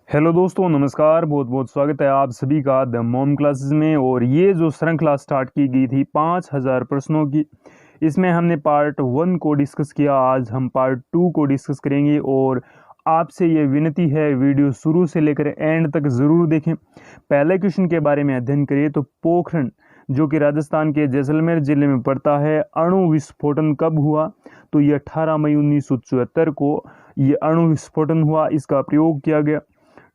Hello दोस्तों, नमस्कार। बहुत बहुत स्वागत है आप सभी का द मॉम क्लासेस में। और ये जो श्रृंखला स्टार्ट की गई थी 5000 प्रश्नों की, इसमें हमने पार्ट 1 को डिस्कस किया। आज हम पार्ट 2 को डिस्कस करेंगे और आपसे ये विनती है, वीडियो शुरू से लेकर एंड तक ज़रूर देखें। पहले क्वेश्चन के बारे में अध्ययन करिए तो पोखरण, जो कि राजस्थान के जैसलमेर जिले में पड़ता है, अणु विस्फोटन कब हुआ? तो ये 18 मई 1974 को ये अणु विस्फोटन हुआ, इसका प्रयोग किया गया।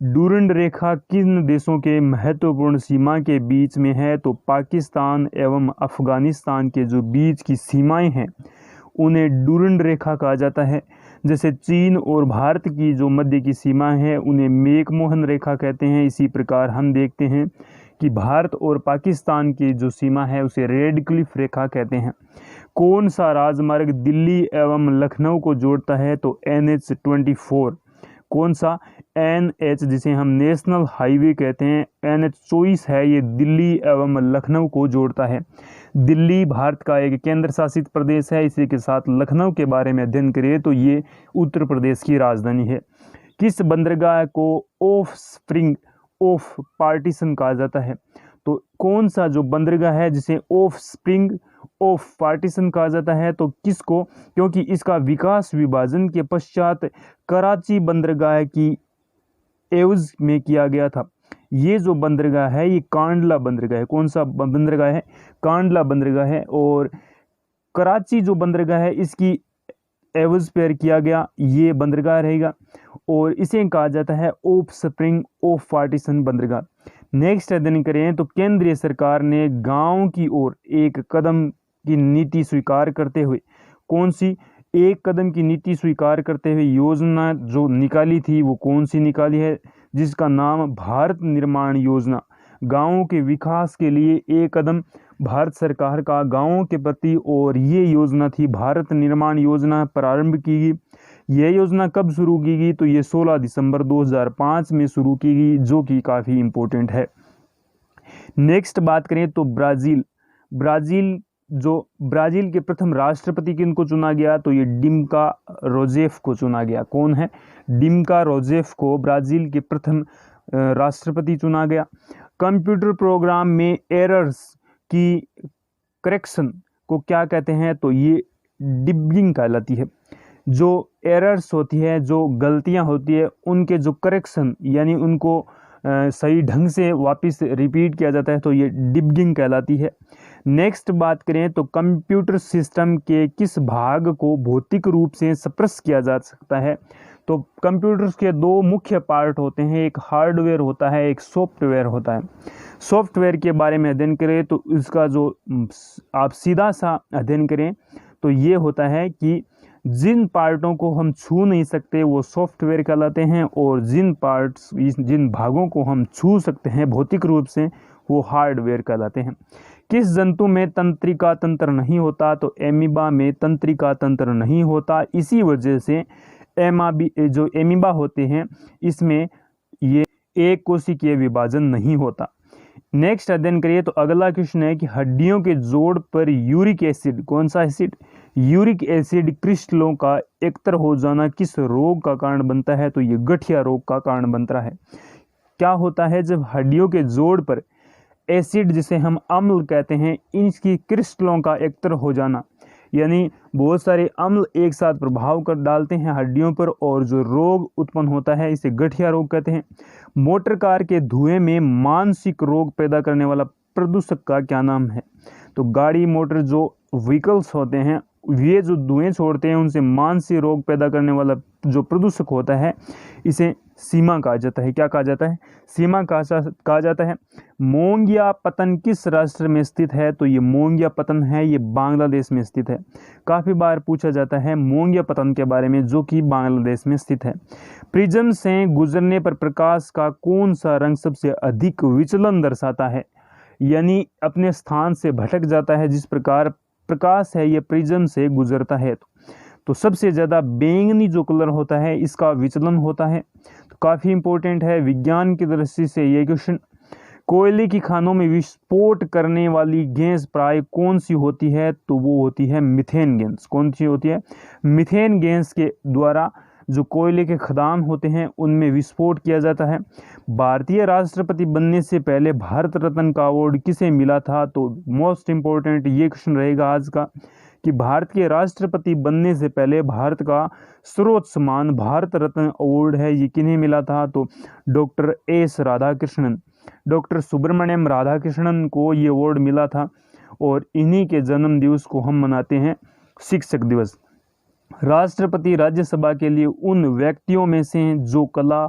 डूरंड रेखा किन देशों के महत्वपूर्ण सीमा के बीच में है? तो पाकिस्तान एवं अफगानिस्तान के जो बीच की सीमाएं हैं उन्हें डूरंड रेखा कहा जाता है। जैसे चीन और भारत की जो मध्य की सीमा है उन्हें मैकमोहन रेखा कहते हैं। इसी प्रकार हम देखते हैं कि भारत और पाकिस्तान की जो सीमा है उसे रेड क्लिफ रेखा कहते हैं। कौन सा राजमार्ग दिल्ली एवं लखनऊ को जोड़ता है? तो NH-24। कौन सा? NH, जिसे हम नेशनल हाईवे कहते हैं, NH-24 है, ये दिल्ली एवं लखनऊ को जोड़ता है। दिल्ली भारत का एक केंद्र शासित प्रदेश है। इसी के साथ लखनऊ के बारे में अध्ययन करिए तो ये उत्तर प्रदेश की राजधानी है। किस बंदरगाह को ऑफ स्प्रिंग ऑफ पार्टीशन कहा जाता है? तो कौन सा जो बंदरगाह है जिसे ऑफ स्प्रिंग ऑफ पार्टीशन कहा जाता है? तो किसको? क्योंकि इसका विकास विभाजन के पश्चात कराची बंदरगाह की एवज में किया गया था। ये जो बंदरगाह है ये कांडला बंदरगाह है। कौन सा बंदरगाह है? कांडला बंदरगाह है। और कराची जो बंदरगाह है इसकी एवज पर किया गया ये बंदरगाह रहेगा और इसे कहा जाता है ऑफ स्प्रिंग ऑफ पार्टीशन बंदरगाह। नेक्स्ट अध्ययन करें तो केंद्रीय सरकार ने गांव की ओर एक कदम की नीति स्वीकार करते हुए, कौन सी एक कदम की नीति स्वीकार करते हुए योजना जो निकाली थी वो कौन सी निकाली है? जिसका नाम भारत निर्माण योजना। गांवों के विकास के लिए एक कदम भारत सरकार का गांवों के प्रति, और ये योजना थी भारत निर्माण योजना, प्रारंभ की गई। यह योजना कब शुरू की गई? तो ये 16 दिसंबर 2005 में शुरू की गई, जो कि काफ़ी इम्पोर्टेंट है। नेक्स्ट बात करें तो ब्राज़ील के प्रथम राष्ट्रपति किनको चुना गया? तो ये डिम्का रोजेफ को चुना गया। कौन है? डिम्का रोजेफ को ब्राज़ील के प्रथम राष्ट्रपति चुना गया। कंप्यूटर प्रोग्राम में एरर्स की करेक्शन को क्या कहते हैं? तो ये डिबगिंग कहलाती है। जो एरर्स होती है, जो गलतियां होती है, उनके जो करेक्शन यानी उनको सही ढंग से वापस रिपीट किया जाता है तो ये डिबगिंग कहलाती है। नेक्स्ट बात करें तो कंप्यूटर सिस्टम के किस भाग को भौतिक रूप से सप्रेस किया जा सकता है? तो कंप्यूटर्स के दो मुख्य पार्ट होते हैं, एक हार्डवेयर होता है, एक सॉफ्टवेयर होता है। सॉफ्टवेयर के बारे में अध्ययन करें तो इसका जो आप सीधा सा अध्ययन करें तो ये होता है कि जिन पार्टों को हम छू नहीं सकते वो सॉफ्टवेयर कहलाते हैं, और जिन भागों को हम छू सकते हैं भौतिक रूप से वो हार्डवेयर कहलाते हैं। किस जंतु में तंत्रिका तंत्र नहीं होता? तो एमीबा में तंत्रिका तंत्र नहीं होता। इसी वजह से जो एमीबा होते हैं इसमें ये एक कोशिकीय विभाजन नहीं होता। नेक्स्ट अध्ययन करिए तो अगला क्वेश्चन है कि हड्डियों के जोड़ पर यूरिक एसिड, कौन सा एसिड? यूरिक एसिड क्रिस्टलों का एकत्र हो जाना किस रोग का कारण बनता है? तो ये गठिया रोग का कारण बनता है। क्या होता है जब हड्डियों के जोड़ पर एसिड, जिसे हम अम्ल कहते हैं, इनकी क्रिस्टलों का एकत्र हो जाना, यानी बहुत सारे अम्ल एक साथ प्रभाव कर डालते हैं हड्डियों पर और जो रोग उत्पन्न होता है इसे गठिया रोग कहते हैं। मोटर कार के धुएं में मानसिक रोग पैदा करने वाला प्रदूषक का क्या नाम है? तो गाड़ी मोटर जो व्हीकल्स होते हैं ये जो धुएं छोड़ते हैं उनसे मानसिक रोग पैदा करने वाला जो प्रदूषक होता है इसे सीमा कहा जाता है। क्या कहा जाता है? सीमा कहा जाता है। मोंगिया पतन किस राष्ट्र में स्थित है? तो ये मोंगिया पतन है, ये बांग्लादेश में स्थित है। काफ़ी बार पूछा जाता है मोंगिया पतन के बारे में, जो कि बांग्लादेश में स्थित है। प्रिज्म से गुजरने पर प्रकाश का कौन सा रंग सबसे अधिक विचलन दर्शाता है, यानी अपने स्थान से भटक जाता है? जिस प्रकार प्रकाश है ये प्रिज्म से गुजरता है तो सबसे ज़्यादा बैंगनी जो कलर होता है इसका विचलन होता है। तो काफ़ी इंपॉर्टेंट है विज्ञान की दृष्टि से ये क्वेश्चन। कोयले की खानों में विस्फोट करने वाली गैस प्राय कौन सी होती है? तो वो होती है मीथेन गैस। कौन सी होती है? मीथेन गैस के द्वारा जो कोयले के खदान होते हैं उनमें विस्फोट किया जाता है। भारतीय राष्ट्रपति बनने से पहले भारत रत्न का अवार्ड किसे मिला था? तो मोस्ट इम्पोर्टेंट ये क्वेश्चन रहेगा आज का कि भारत के राष्ट्रपति बनने से पहले भारत का सर्वोच्च सम्मान भारत रत्न अवार्ड है, ये किन्हें मिला था? तो doctor S Radhakrishnan, doctor Subramaniam Radhakrishnan को ये अवार्ड मिला था और इन्हीं के जन्म दिवस को हम मनाते हैं शिक्षक दिवस। राष्ट्रपति राज्यसभा के लिए उन व्यक्तियों में से हैं जो कला,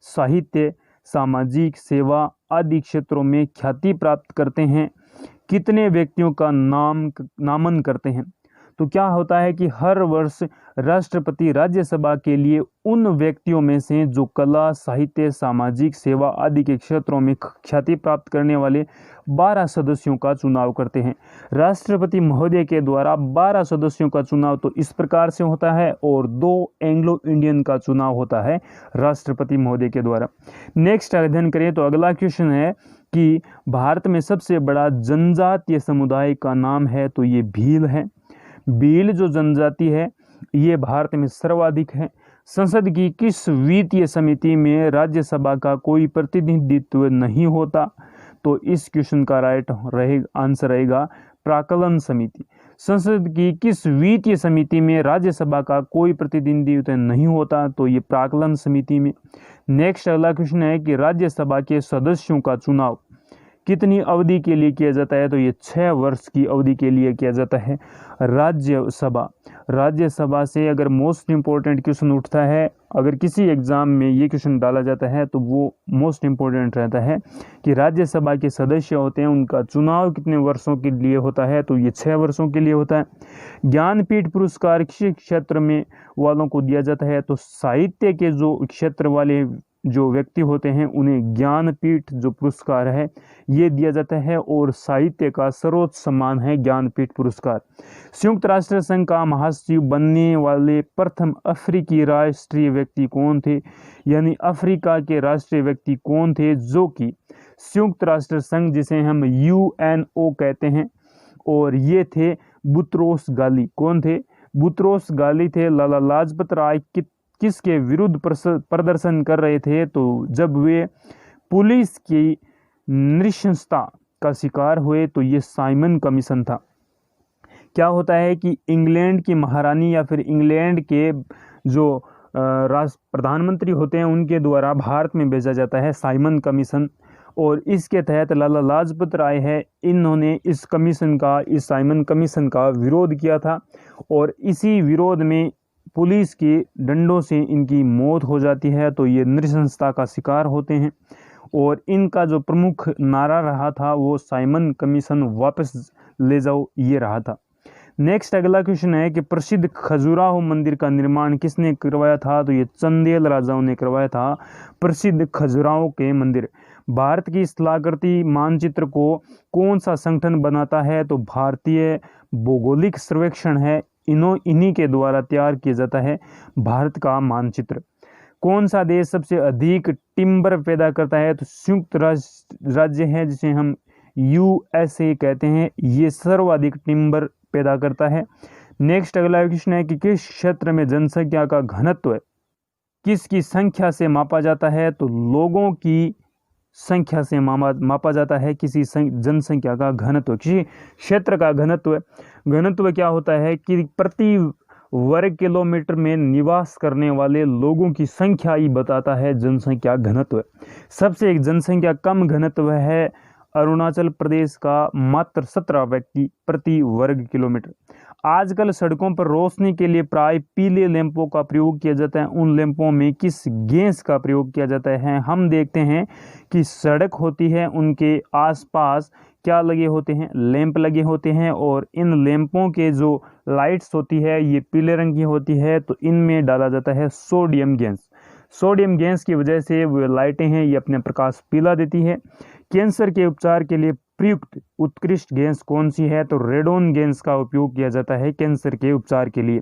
साहित्य, सामाजिक सेवा आदि क्षेत्रों में ख्याति प्राप्त करते हैं। कितने व्यक्तियों का नामन करते हैं? तो क्या होता है कि हर वर्ष राष्ट्रपति राज्यसभा के लिए उन व्यक्तियों में से जो कला, साहित्य, सामाजिक सेवा आदि के क्षेत्रों में ख्याति प्राप्त करने वाले 12 सदस्यों का चुनाव करते हैं। राष्ट्रपति महोदय के द्वारा 12 सदस्यों का चुनाव तो इस प्रकार से होता है और 2 एंग्लो इंडियन का चुनाव होता है राष्ट्रपति महोदय के द्वारा। नेक्स्ट अध्ययन करें तो अगला क्वेश्चन है कि भारत में सबसे बड़ा जनजातीय समुदाय का नाम है, तो ये भील है। भील जो जनजाति है ये भारत में सर्वाधिक है। संसद की किस वित्तीय समिति में राज्यसभा का कोई प्रतिनिधित्व नहीं होता? तो इस क्वेश्चन का राइट आंसर रहेगा प्राक्कलन समिति। संसद की किस वित्तीय समिति में राज्यसभा का कोई प्रतिनिधित्व नहीं होता? तो ये प्राक्कलन समिति में। नेक्स्ट अगला क्वेश्चन है कि राज्यसभा के सदस्यों का चुनाव कितनी अवधि के लिए किया जाता है? तो ये 6 वर्ष की अवधि के लिए किया जाता है। राज्यसभा से अगर मोस्ट इम्पोर्टेंट क्वेश्चन उठता है, अगर किसी एग्जाम में ये क्वेश्चन डाला जाता है तो वो मोस्ट इम्पोर्टेंट रहता है कि राज्यसभा के सदस्य होते हैं उनका चुनाव कितने वर्षों के लिए होता है? तो ये 6 वर्षों के लिए होता है। ज्ञानपीठ पुरस्कार किस क्षेत्र में वालों को दिया जाता है? तो साहित्य के जो क्षेत्र वाले जो व्यक्ति होते हैं उन्हें ज्ञानपीठ जो पुरस्कार है ये दिया जाता है और साहित्य का सर्वोच्च सम्मान है ज्ञानपीठ पुरस्कार। संयुक्त राष्ट्र संघ का महासचिव बनने वाले प्रथम अफ्रीकी राष्ट्रीय व्यक्ति कौन थे? यानी अफ्रीका के राष्ट्रीय व्यक्ति कौन थे जो कि संयुक्त राष्ट्र संघ जिसे हम UNO कहते हैं, और ये थे बुत्रोस गाली। कौन थे? बुत्रोस गाली थे। लाला लाजपत राय किसके विरुद्ध प्रदर्शन कर रहे थे? तो जब वे पुलिस की नृशंसता का शिकार हुए तो ये साइमन कमीशन था। क्या होता है कि इंग्लैंड की महारानी या फिर इंग्लैंड के जो प्रधानमंत्री होते हैं उनके द्वारा भारत में भेजा जाता है साइमन कमीशन, और इसके तहत लाला लाजपत राय है इन्होंने इस साइमन कमीशन का विरोध किया था और इसी विरोध में पुलिस के डंडों से इनकी मौत हो जाती है। तो ये नृशंसता का शिकार होते हैं और इनका जो प्रमुख नारा रहा था वो साइमन कमीशन वापस ले जाओ ये रहा था। नेक्स्ट अगला क्वेश्चन है कि प्रसिद्ध खजुराहो मंदिर का निर्माण किसने करवाया था? तो ये चंदेल राजाओं ने करवाया था प्रसिद्ध खजुराहो के मंदिर। भारत की स्थलाकृति मानचित्र को कौन सा संगठन बनाता है? तो भारतीय भौगोलिक सर्वेक्षण है, इन्हीं के द्वारा तैयार किया जाता है भारत का मानचित्र। कौन सा देश सबसे अधिक टिम्बर पैदा करता है? तो संयुक्त राज्य है जिसे हम USA कहते हैं, ये सर्वाधिक टिम्बर पैदा करता है। नेक्स्ट अगला क्वेश्चन है कि किस क्षेत्र में जनसंख्या का घनत्व किसकी संख्या से मापा जाता है? तो लोगों की संख्या से मापा जाता है किसी जनसंख्या का घनत्व, किसी क्षेत्र का घनत्व। घनत्व क्या होता है कि प्रति वर्ग किलोमीटर में निवास करने वाले लोगों की संख्या ही बताता है जनसंख्या घनत्व। सबसे एक जनसंख्या कम घनत्व है अरुणाचल प्रदेश का, मात्र 17 व्यक्ति प्रति वर्ग किलोमीटर। आजकल सड़कों पर रोशनी के लिए प्राय पीले लैंपों का प्रयोग किया जाता है। उन लैंपों में किस गैस का प्रयोग किया जाता है? हम देखते हैं कि सड़क होती है उनके आसपास क्या लगे होते हैं? लैंप लगे होते हैं और इन लैंपों के जो लाइट्स होती है ये पीले रंग की होती है, तो इनमें डाला जाता है सोडियम गैस। सोडियम गैस की वजह से वो लाइटें हैं ये अपने प्रकाश पीला देती है। कैंसर के उपचार के लिए प्रयुक्त उत्कृष्ट गैस कौन सी है? तो रेडोन गैस का उपयोग किया जाता है कैंसर के उपचार के लिए।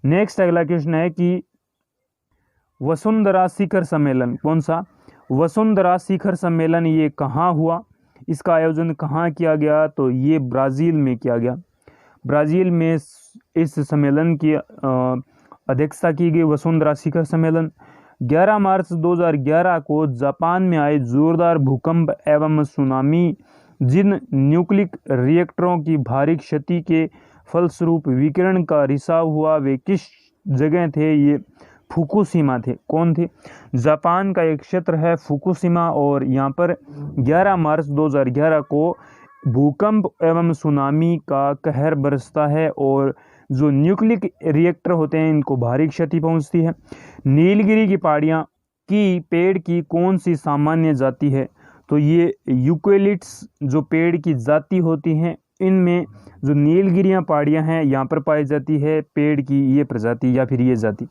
नेक्स्ट अगला क्वेश्चन है कि वसुंधरा शिखर सम्मेलन कौन सा? वसुंधरा शिखर सम्मेलन ये कहाँ हुआ? इसका आयोजन कहाँ किया गया? तो ये ब्राज़ील में किया गया। ब्राज़ील में इस सम्मेलन की अध्यक्षता की गई वसुंधरा शिखर सम्मेलन। 11 मार्च 2011 को जापान में आए जोरदार भूकंप एवं सुनामी, जिन न्यूक्लियर रिएक्टरों की भारी क्षति के फलस्वरूप विकिरण का रिसाव हुआ वे किस जगह थे? ये फुकुशिमा थे। कौन थे? जापान का एक क्षेत्र है फुकुशिमा, और यहाँ पर 11 मार्च 2011 को भूकंप एवं सुनामी का कहर बरसता है और जो न्यूक्लियर रिएक्टर होते हैं इनको भारी क्षति पहुंचती है। नीलगिरी की पहाड़ियाँ की पेड़ की कौन सी सामान्य जाति है? तो ये यूकेलिप्टस जो पेड़ की जाति होती हैं, इनमें जो नीलगिरियाँ पहाड़ियाँ हैं यहाँ पर पाई जाती है पेड़ की ये प्रजाति या फिर ये जाति।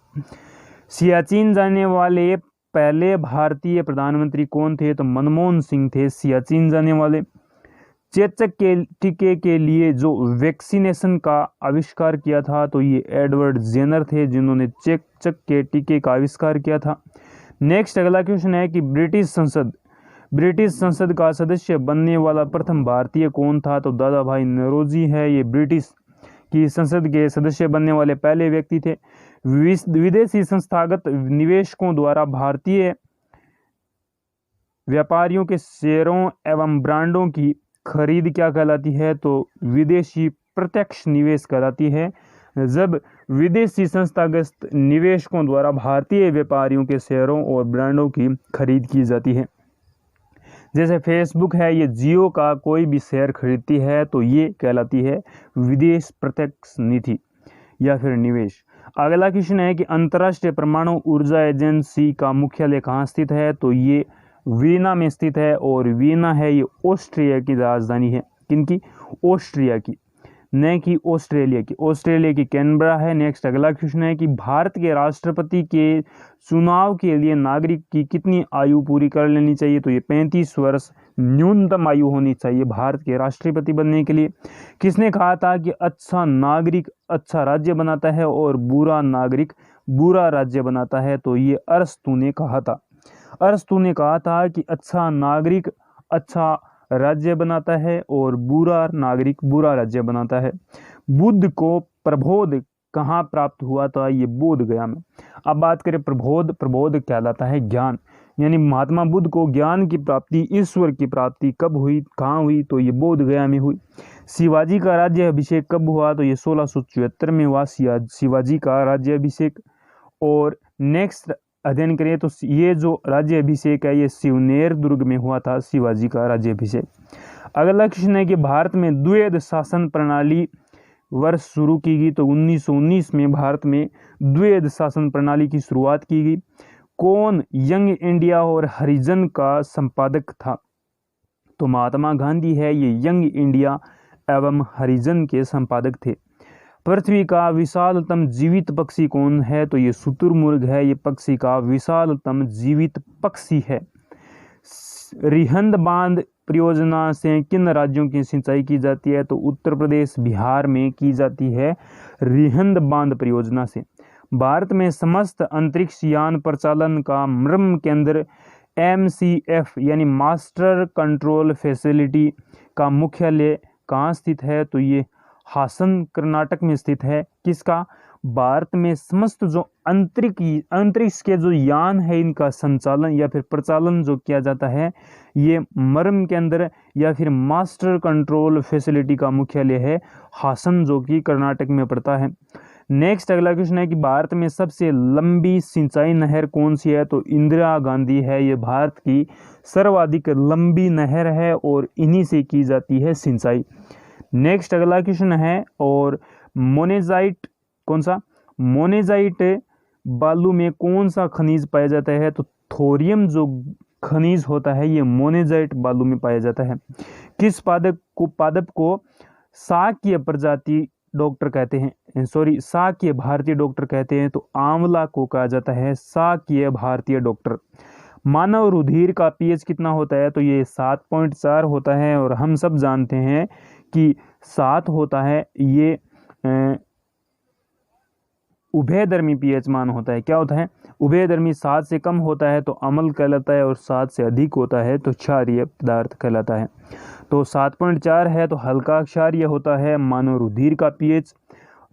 सियाचिन जाने वाले पहले भारतीय प्रधानमंत्री कौन थे? तो मनमोहन सिंह थे सियाचिन जाने वाले। चेचक के टीके के लिए जो वैक्सीनेशन का आविष्कार किया था तो ये एडवर्ड जेनर थे जिन्होंने चेचक के टीके का आविष्कार किया था। नेक्स्ट अगला क्वेश्चन है कि ब्रिटिश संसद का सदस्य बनने वाला प्रथम भारतीय कौन था? तो दादा भाई नौरोजी है, ये ब्रिटिश की संसद के सदस्य बनने वाले पहले व्यक्ति थे। विदेशी संस्थागत निवेशकों द्वारा भारतीय व्यापारियों के शेयरों एवं ब्रांडों की खरीद क्या कहलाती है? तो विदेशी प्रत्यक्ष निवेश कहलाती है, जब विदेशी संस्थागत निवेशकों द्वारा भारतीय व्यापारियों के शेयरों और ब्रांडों की खरीद की जाती है। जैसे फेसबुक है, ये जियो का कोई भी शेयर खरीदती है तो ये कहलाती है विदेश प्रत्यक्ष नीति या फिर निवेश। अगला क्वेश्चन है कि अंतर्राष्ट्रीय परमाणु ऊर्जा एजेंसी का मुख्यालय कहाँ स्थित है? तो ये वीना में स्थित है, और वीना है ये ऑस्ट्रिया की राजधानी है। किनकी? ऑस्ट्रिया की, न कि ऑस्ट्रेलिया की। ऑस्ट्रेलिया की कैनबरा है। नेक्स्ट अगला क्वेश्चन है कि भारत के राष्ट्रपति के चुनाव के लिए नागरिक की कितनी आयु पूरी कर लेनी चाहिए? तो ये 35 वर्ष न्यूनतम आयु होनी चाहिए भारत के राष्ट्रपति बनने के लिए। किसने कहा था कि अच्छा नागरिक अच्छा राज्य बनाता है और बुरा नागरिक बुरा राज्य बनाता है? तो ये अरस्तु ने कहा था। अरस्तु ने कहा था कि अच्छा नागरिक अच्छा राज्य बनाता है और बुरा नागरिक बुरा राज्य बनाता है। बुद्ध को प्रबोध कहाँ प्राप्त हुआ था? ये बोध गया में। अब बात करें प्रबोध कहलाता है ज्ञान, यानी महात्मा बुद्ध को ज्ञान की प्राप्ति ईश्वर की प्राप्ति कब हुई, कहाँ हुई? तो ये बोध गया में हुई। शिवाजी का राज्य अभिषेक कब हुआ? तो ये 1674 में हुआ शिवाजी का राज्य अभिषेक। और नेक्स्ट अध्ययन करें तो ये जो राज्य अभिषेक है ये शिवनेर दुर्ग में हुआ था शिवाजी का राज्य अभिषेक। अगला क्वेश्चन है कि भारत में द्वैध शासन प्रणाली वर्ष शुरू की गई? तो 1919 में भारत में द्वैध शासन प्रणाली की शुरुआत की गई। कौन यंग इंडिया और हरिजन का संपादक था? तो महात्मा गांधी है, ये यंग इंडिया एवं हरिजन के संपादक थे। पृथ्वी का विशालतम जीवित पक्षी कौन है? तो ये शुतुरमुर्ग है, ये पक्षी का विशालतम जीवित पक्षी है। रिहंद बांध परियोजना से किन राज्यों की सिंचाई की जाती है? तो उत्तर प्रदेश बिहार में की जाती है रिहंद बांध परियोजना से। भारत में समस्त अंतरिक्ष यान प्रचालन का मर्म केंद्र MCF यानी मास्टर कंट्रोल फैसिलिटी का मुख्यालय कहाँ स्थित है? तो ये हासन कर्नाटक में स्थित है। किसका? भारत में समस्त जो अंतरिक्ष के जो यान है इनका संचालन या फिर प्रचालन जो किया जाता है ये मर्म केंद्र या फिर मास्टर कंट्रोल फैसिलिटी का मुख्यालय है हासन, जो कि कर्नाटक में पड़ता है। नेक्स्ट अगला क्वेश्चन है कि भारत में सबसे लंबी सिंचाई नहर कौन सी है? तो इंदिरा गांधी है, ये भारत की सर्वाधिक लंबी नहर है और इन्हीं से की जाती है सिंचाई। नेक्स्ट अगला क्वेश्चन है और मोनेजाइट कौन सा? मोनेजाइट बालू में कौन सा खनिज पाया जाता है? तो थोरियम जो खनिज होता है ये मोनेजाइट बालू में पाया जाता है। किस पादप को शाक्य प्रजाति डॉक्टर कहते हैं, शाक्य भारतीय डॉक्टर कहते हैं? तो आंवला को कहा जाता है शाक्य भारतीय डॉक्टर। मानव रुधिर का pH कितना होता है? तो ये 7.4 होता है और हम सब जानते हैं कि 7 होता है ये उभयधर्मी pH मान होता है। क्या होता है? उभयधर्मी। 7 से कम होता है तो अम्ल कहलाता है और 7 से अधिक होता है तो क्षारीय पदार्थ कहलाता है। तो 7.4 है तो हल्का क्षारीय होता है मानव रुधिर का pH।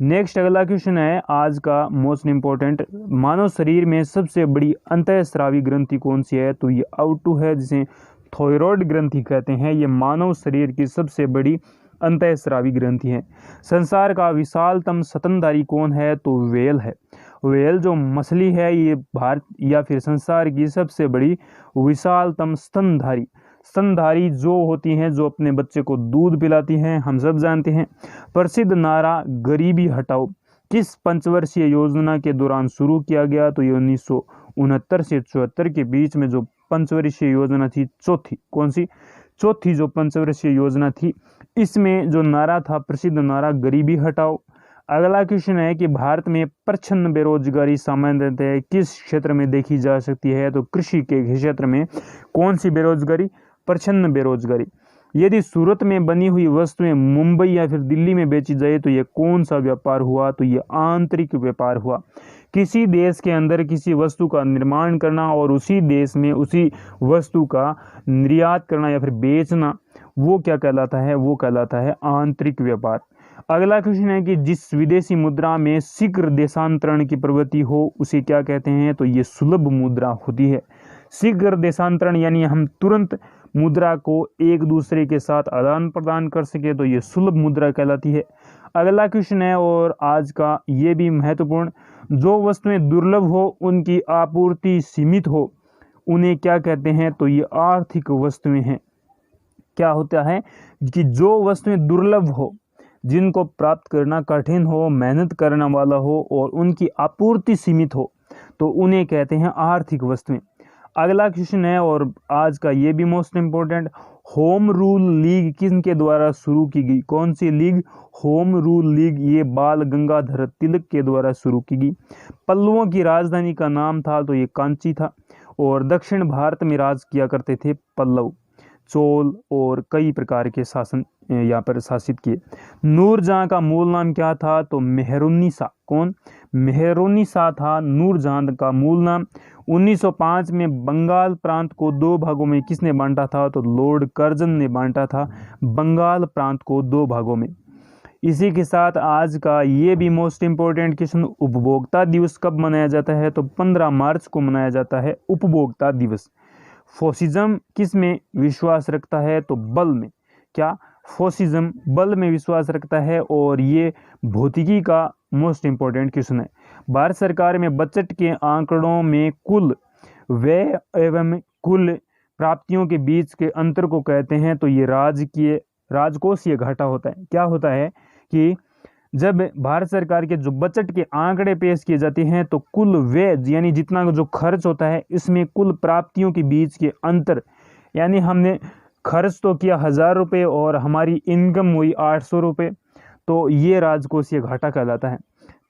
नेक्स्ट अगला क्वेश्चन है आज का मोस्ट इंपॉर्टेंट, मानव शरीर में सबसे बड़ी अंतःस्रावी ग्रंथि कौन सी है? तो ये आउटू है, जिसे थायराइड ग्रंथि कहते हैं। ये मानव शरीर की सबसे बड़ी अंतःस्रावी ग्रंथि है। संसार का विशालतम स्तनधारी कौन है? तो व्हेल है। व्हेल जो मछली है ये भारत या फिर संसार की सबसे बड़ी विशालतम स्तनधारी जो होती हैं, जो अपने बच्चे को दूध पिलाती हैं, हम सब जानते हैं। प्रसिद्ध नारा गरीबी हटाओ किस पंचवर्षीय योजना के दौरान शुरू किया गया? तो ये 1969 से 74 के बीच में जो पंचवर्षीय योजना थी, चौथी जो पंचवर्षीय योजना थी, इसमें जो नारा था, प्रसिद्ध नारा गरीबी हटाओ। अगला क्वेश्चन है कि भारत में प्रच्छन्न बेरोजगारी सामान्यतः किस क्षेत्र में देखी जा सकती है? तो कृषि के क्षेत्र में। कौन सी बेरोजगारी? प्रच्छन्न बेरोजगारी। यदि सूरत में बनी हुई वस्तुएं मुंबई या फिर दिल्ली में बेची जाए तो यह कौन सा व्यापार हुआ? तो यह आंतरिक व्यापार हुआ। किसी देश के अंदर किसी वस्तु का निर्माण करना और उसी देश में उसी वस्तु का निर्यात करना या फिर बेचना, वो क्या कहलाता है? वो कहलाता है आंतरिक व्यापार। अगला क्वेश्चन है कि जिस विदेशी मुद्रा में शीघ्र देशांतरण की प्रवृत्ति हो उसे क्या कहते हैं? तो ये सुलभ मुद्रा होती है। शीघ्र देशांतरण यानी हम तुरंत मुद्रा को एक दूसरे के साथ आदान प्रदान कर सके तो ये सुलभ मुद्रा कहलाती है। अगला क्वेश्चन है और आज का ये भी महत्वपूर्ण, जो वस्तुएं दुर्लभ हो उनकी आपूर्ति सीमित हो उन्हें क्या कहते हैं? तो ये आर्थिक वस्तुएं हैं। क्या होता है कि जो वस्तुएं दुर्लभ हो, जिनको प्राप्त करना कठिन हो, मेहनत करने वाला हो और उनकी आपूर्ति सीमित हो, तो उन्हें कहते हैं आर्थिक वस्तुएं। अगला क्वेश्चन है और आज का ये भी most important, home rule league किनके द्वारा शुरू की गई? कौन सी लीग? Home rule league. ये बाल गंगाधर तिलक के द्वारा शुरू की गई। पल्लवों की राजधानी का नाम था? तो ये कांची था। और दक्षिण भारत में राज किया करते थे पल्लव, चोल और कई प्रकार के शासन यहाँ पर शासित किए। नूरजहां का मूल नाम क्या था? तो मेहरुन्निसा। कौन? मेहरुन्निसा था नूरजहां का मूल नाम। 1905 में बंगाल प्रांत को दो भागों में किसने बांटा था? तो लॉर्ड कर्जन ने बांटा था बंगाल प्रांत को दो भागों में। इसी के साथ आज का ये भी मोस्ट इंपॉर्टेंट क्वेश्चन, उपभोक्ता दिवस कब मनाया जाता है? तो 15 मार्च को मनाया जाता है उपभोक्ता दिवस। फोसिज्म किस में विश्वास रखता है? तो बल में। क्या? फोसिज्म बल में विश्वास रखता है और ये भौतिकी का मोस्ट इंपॉर्टेंट क्वेश्चन है। भारत सरकार में बजट के आंकड़ों में कुल व्यय एवं कुल प्राप्तियों के बीच के अंतर को कहते हैं? तो ये राजकोषीय घाटा होता है। क्या होता है कि जब भारत सरकार के जो बजट के आंकड़े पेश किए जाते हैं तो कुल व्यय यानी जितना जो खर्च होता है, इसमें कुल प्राप्तियों के बीच के अंतर, यानी हमने खर्च तो किया 1000 रुपये और हमारी इनकम हुई 800 रुपये, तो ये राजकोषीय घाटा कहलाता है।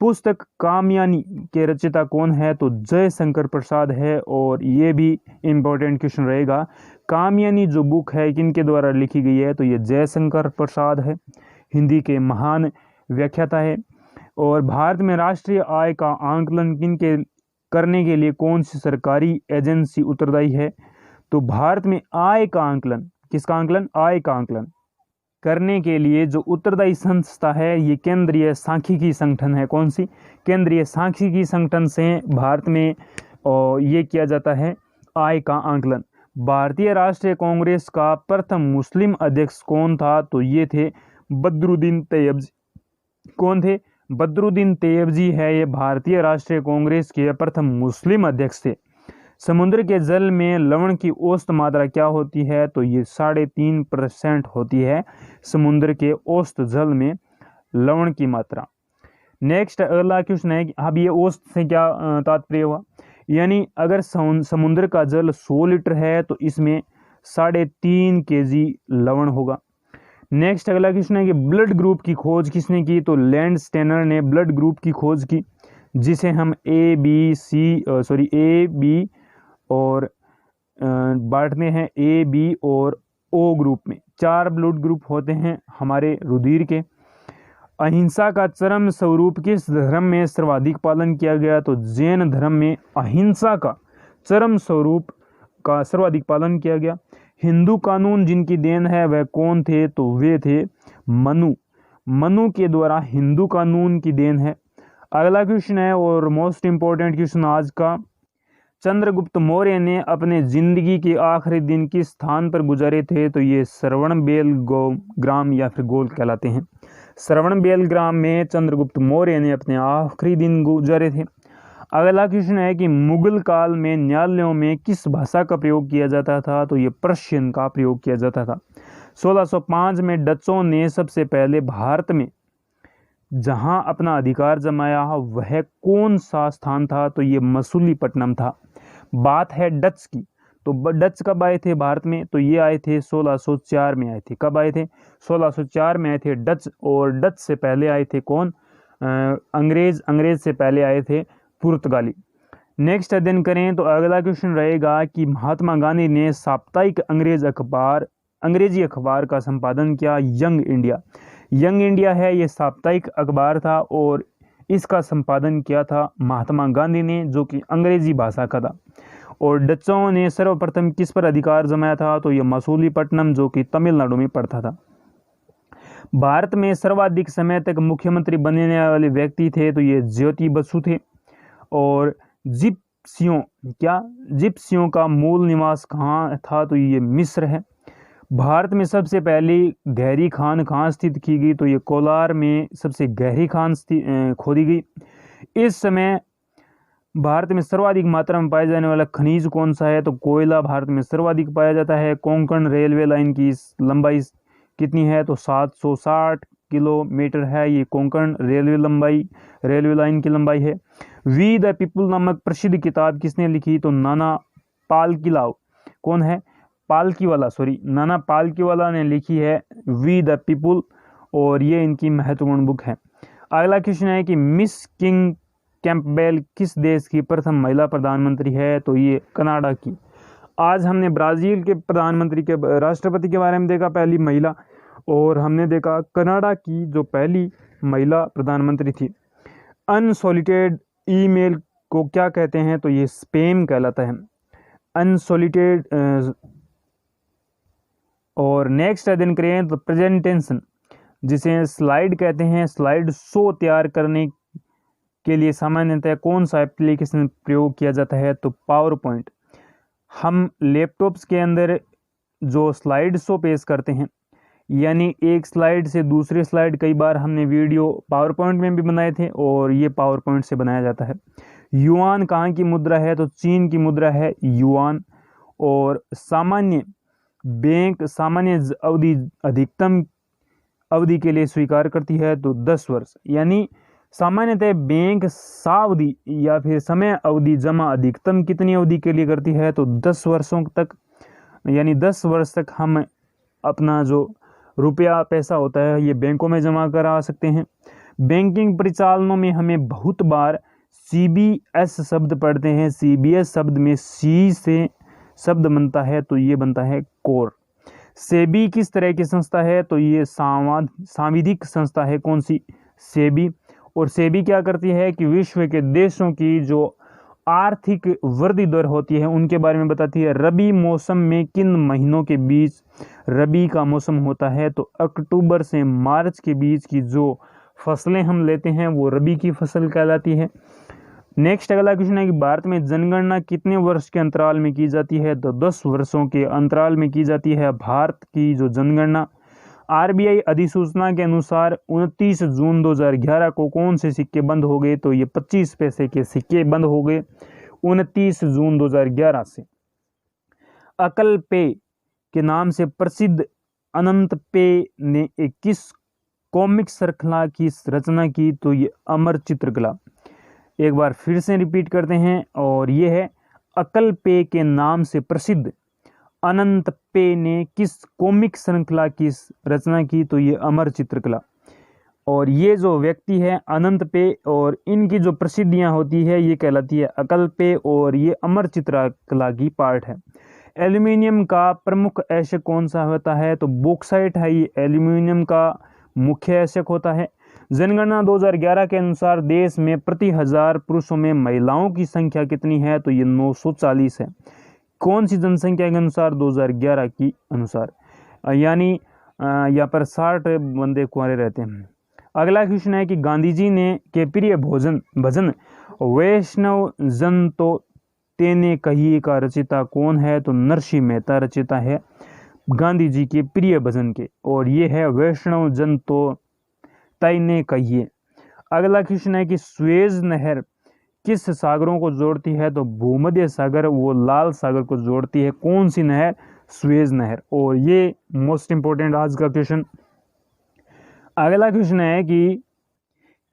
पुस्तक कामयानी के रचयिता कौन है? तो जयशंकर प्रसाद है। और ये भी इम्पोर्टेंट क्वेश्चन रहेगा, कामयानी जो बुक है किनके द्वारा लिखी गई है? तो ये जयशंकर प्रसाद है, हिंदी के महान व्याख्याता है। और भारत में राष्ट्रीय आय का आंकलन किनके करने के लिए कौन सी सरकारी एजेंसी उत्तरदायी है? तो भारत में आय का आंकलन, किसका आंकलन? आय का आंकलन करने के लिए जो उत्तरदायी संस्था है ये केंद्रीय सांख्यिकी संगठन है। कौन सी? केंद्रीय सांख्यिकी संगठन से भारत में ये किया जाता है आय का आंकलन। भारतीय राष्ट्रीय कांग्रेस का प्रथम मुस्लिम अध्यक्ष कौन था? तो ये थे बदरुद्दीन तैयबजी। कौन थे? बदरुद्दीन तैयबजी है ये भारतीय राष्ट्रीय कांग्रेस के प्रथम मुस्लिम अध्यक्ष थे। समुद्र के जल में लवण की औसत मात्रा क्या होती है? तो ये 3.5% होती है समुद्र के औसत जल में लवण की मात्रा। नेक्स्ट अगला क्वेश्चन है कि अब ये औसत से क्या तात्पर्य हुआ? यानी अगर समुद्र का जल 100 लीटर है तो इसमें 3.5 kg लवण होगा। नेक्स्ट अगला क्वेश्चन है कि ब्लड ग्रुप की खोज किसने की? तो लैंडस्टेनर ने ब्लड ग्रुप की खोज की, जिसे हम ए बी और बांटते हैं ए बी और ओ ग्रुप में। 4 ब्लड ग्रुप होते हैं हमारे रुधिर के। अहिंसा का चरम स्वरूप किस धर्म में सर्वाधिक पालन किया गया? तो जैन धर्म में अहिंसा का चरम स्वरूप का सर्वाधिक पालन किया गया। हिंदू कानून जिनकी देन है वह कौन थे? तो वे थे मनु। मनु के द्वारा हिंदू कानून की देन है। अगला क्वेश्चन है और मोस्ट इंपॉर्टेंट क्वेश्चन आज का, चंद्रगुप्त मौर्य ने अपने जिंदगी के आखिरी दिन किस स्थान पर गुजारे थे? तो ये श्रवणबेल ग्राम या फिर गोल कहलाते हैं। श्रवणबेल ग्राम में चंद्रगुप्त मौर्य ने अपने आखिरी दिन गुजारे थे। अगला क्वेश्चन है कि मुगल काल में न्यायालयों में किस भाषा का प्रयोग किया जाता था? तो ये पर्शियन का प्रयोग किया जाता था। 1605 में डचों ने सबसे पहले भारत में जहां अपना अधिकार जमाया वह कौन सा स्थान था? तो ये मसूलीपट्टनम था। बात है डच की, तो डच कब आए थे भारत में? तो ये आए थे 1604 में आए थे। कब आए थे? 1604 में आए थे डच, और डच से पहले आए थे कौन? अंग्रेज से पहले आए थे पुर्तगाली। नेक्स्ट अध्ययन करें तो अगला क्वेश्चन रहेगा कि महात्मा गांधी ने साप्ताहिक अंग्रेजी अखबार का संपादन किया। यंग इंडिया है ये साप्ताहिक अखबार था और इसका संपादन किया था महात्मा गांधी ने, जो कि अंग्रेजी भाषा का था। और डचों ने सर्वप्रथम किस पर अधिकार जमाया था? तो ये मसूलीपट्टनम, जो कि तमिलनाडु में पड़ता था। भारत में सर्वाधिक समय तक मुख्यमंत्री बनने वाले व्यक्ति थे तो ये ज्योति बसु थे। और जिप्सियों का मूल निवास कहाँ था? तो ये मिस्र है। भारत में सबसे पहली गहरी खान कहाँ स्थित की गई? तो ये कोलार में सबसे गहरी खान खोदी गई। इस समय भारत में सर्वाधिक मात्रा में पाया जाने वाला खनिज कौन सा है? तो कोयला भारत में सर्वाधिक पाया जाता है। कोंकण रेलवे लाइन की लंबाई कितनी है? तो 760 किलोमीटर है ये कोंकण रेलवे लाइन की लंबाई है। वी द पीपुल नामक प्रसिद्ध किताब किसने लिखी? तो नाना पालकीवाला नाना पालकीवाला ने लिखी है वी द पीपुल, और ये इनकी महत्वपूर्ण बुक है। अगला क्वेश्चन है कि मिस किंग कैंपबेल किस देश की प्रथम महिला प्रधानमंत्री है? तो ये कनाडा की। आज हमने ब्राजील के प्रधानमंत्री के राष्ट्रपति के बारे में देखा, पहली महिला, और हमने देखा कनाडा की जो पहली महिला प्रधानमंत्री थी। अनसॉलिटेड ईमेल को क्या कहते हैं? तो ये स्पैम कहलाता है, अनसॉलिटेड। और नेक्स्ट अध्ययन करें तो प्रेजेंटेशन, जिसे स्लाइड कहते हैं, स्लाइड शो तैयार करने के लिए सामान्यतः कौन सा एप्लीकेशन प्रयोग किया जाता है? तो पावर पॉइंट। हम लैपटॉप्स के अंदर जो स्लाइड शो पेश करते हैं, यानी एक स्लाइड से दूसरी स्लाइड, कई बार हमने वीडियो पावर पॉइंट में भी बनाए थे और ये पावर पॉइंट से बनाया जाता है। युआन कहाँ की मुद्रा है? तो चीन की मुद्रा है युआन। और सामान्य अवधि अधिकतम अवधि के लिए स्वीकार करती है तो 10 वर्ष, यानी सामान्यतः बैंक सावधि या फिर समय अवधि जमा अधिकतम कितनी अवधि के लिए करती है? तो 10 वर्षों तक, यानी 10 वर्ष तक हम अपना जो रुपया पैसा होता है ये बैंकों में जमा करा सकते हैं। बैंकिंग परिचालनों में हमें बहुत बार CBS शब्द पढ़ते हैं। CBS शब्द में C से शब्द बनता है तो ये बनता है कोर। सेबी किस तरह की संस्था है? तो ये सांविधिक संस्था है। कौन सी? सेबी। और सेबी क्या करती है कि विश्व के देशों की जो आर्थिक वृद्धि दर होती है उनके बारे में बताती है। रबी मौसम में किन महीनों के बीच रबी का मौसम होता है? तो अक्टूबर से मार्च के बीच की जो फसलें हम लेते हैं वो रबी की फसल कहलाती है। नेक्स्ट अगला क्वेश्चन है कि भारत में जनगणना कितने वर्ष के अंतराल में की जाती है? तो 10 वर्षों के अंतराल में की जाती है भारत की जो जनगणना। RBI अधिसूचना के अनुसार 29 जून 2011 को कौन से सिक्के बंद हो गए? तो ये 25 पैसे के सिक्के बंद हो गए 29 जून 2011 से। अकल पे के नाम से प्रसिद्ध अनंत पे ने एक किस कॉमिक श्रृंखला की रचना की? तो ये अमर चित्रकला। एक बार फिर से रिपीट करते हैं, और ये है अकल पे के नाम से प्रसिद्ध अनंत पे ने किस कॉमिक श्रृंखला की रचना की? तो ये अमर चित्रकला। और ये जो व्यक्ति है अनंत पे, और इनकी जो प्रसिद्धियां होती है ये कहलाती है अकल पे, और ये अमर चित्रकला की पार्ट है। एल्यूमिनियम का प्रमुख ऐशक कौन सा होता है? तो बॉक्साइट है, ये एल्यूमिनियम का मुख्य ऐशक होता है। जनगणना 2011 के अनुसार देश में प्रति 1000 पुरुषों में महिलाओं की संख्या कितनी है? तो ये 940 है। कौन सी जनसंख्या के अनुसार? 2011 की अनुसार, यानी यहाँ पर 60 बंदे कुंवारे रहते हैं। अगला क्वेश्चन है कि गांधी जी ने के प्रिय भजन वैष्णव जन तो तेने कहिए का रचिता कौन है? तो नरसिंह मेहता रचिता है गांधी जी के प्रिय भजन के, और ये है वैष्णव जन तो तैने कहिए। अगला क्वेश्चन है कि स्वेज नहर किस सागरों को जोड़ती है? तो भूमध्य सागर वो लाल सागर को जोड़ती है। कौन सी नहर? स्वेज नहर। और ये मोस्ट इंपोर्टेंट आज का क्वेश्चन। अगला क्वेश्चन है कि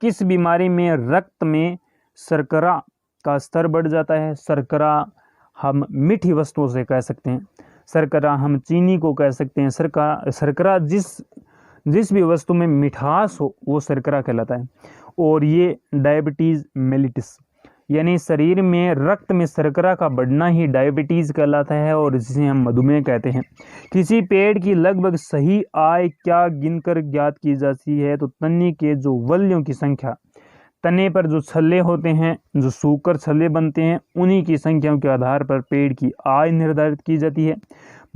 किस बीमारी में रक्त में शर्करा का स्तर बढ़ जाता है? शर्करा हम मीठी वस्तुओं से कह सकते हैं, शर्करा हम चीनी को कह सकते हैं। शर्करा जिस भी वस्तु में मिठास हो वो शर्करा कहलाता है। और ये डायबिटीज मेलिटिस यानी शरीर में रक्त में शर्करा का बढ़ना ही डायबिटीज कहलाता है, और जिसे हम मधुमेह कहते हैं। किसी पेड़ की लगभग सही आय क्या गिनकर ज्ञात की जाती है? तो तने के जो वल्यों की संख्या, तने पर जो छल्ले होते हैं, जो सूखकर छल्ले बनते हैं, उन्हीं की संख्याओं के आधार पर पेड़ की आय निर्धारित की जाती है।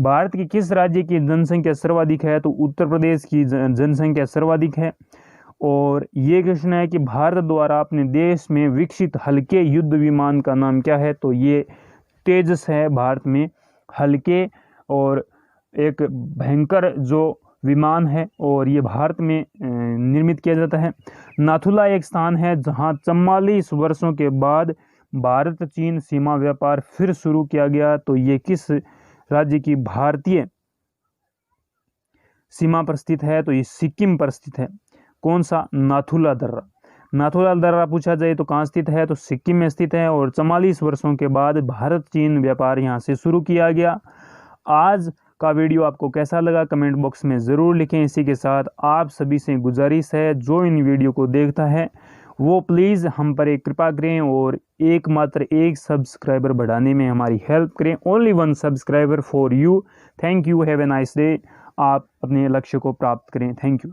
भारत के किस राज्य की जनसंख्या सर्वाधिक है? तो उत्तर प्रदेश की जनसंख्या सर्वाधिक है। और ये क्वेश्चन है कि भारत द्वारा अपने देश में विकसित हल्के युद्ध विमान का नाम क्या है? तो ये तेजस है भारत में हल्के और एक भयंकर जो विमान है, और ये भारत में निर्मित किया जाता है। नाथुला एक स्थान है जहां 44 वर्षों के बाद भारत चीन सीमा व्यापार फिर शुरू किया गया। तो ये किस राज्य की भारतीय सीमा पर स्थित है? तो ये सिक्किम पर स्थित है। कौन सा? नाथुला दर्रा। नाथुला दर्रा पूछा जाए तो कहाँ स्थित है? तो सिक्किम में स्थित है। और 44 वर्षों के बाद भारत चीन व्यापार यहाँ से शुरू किया गया। आज का वीडियो आपको कैसा लगा कमेंट बॉक्स में ज़रूर लिखें। इसी के साथ आप सभी से गुजारिश है, जो इन वीडियो को देखता है वो प्लीज़ हम पर एक कृपा करें और एकमात्र एक सब्सक्राइबर बढ़ाने में हमारी हेल्प करें। Only 1 subscriber for you. Thank you. Have a nice day. आप अपने लक्ष्य को प्राप्त करें। Thank you.